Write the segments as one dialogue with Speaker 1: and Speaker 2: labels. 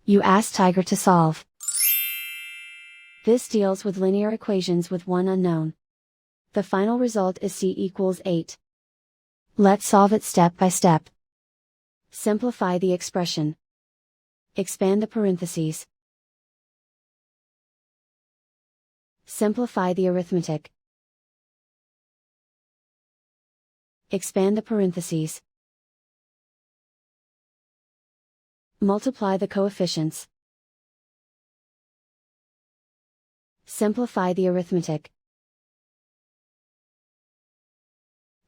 Speaker 1: You ask Tiger to solve. This deals with linear equations with one unknown. The final result is c=8. Let's solve it step by step. Simplify the expression. Expand the parentheses. Simplify the arithmetic. Expand the parentheses. Multiply the coefficients. Simplify the arithmetic.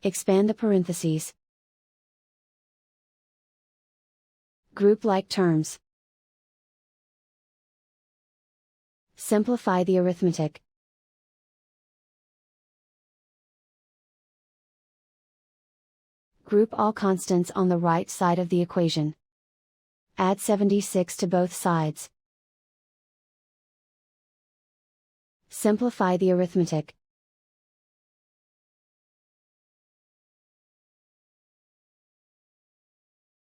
Speaker 1: Expand the parentheses. Group like terms. Simplify the arithmetic. Group all constants on the right side of the equation. Add 76 to both sides. Simplify the arithmetic.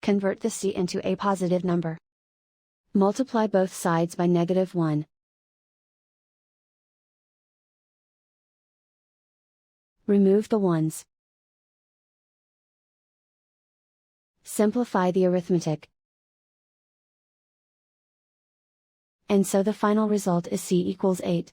Speaker 1: Convert the c into a positive number. Multiply both sides by -1. Remove the ones. Simplify the arithmetic. And so the final result is c=8.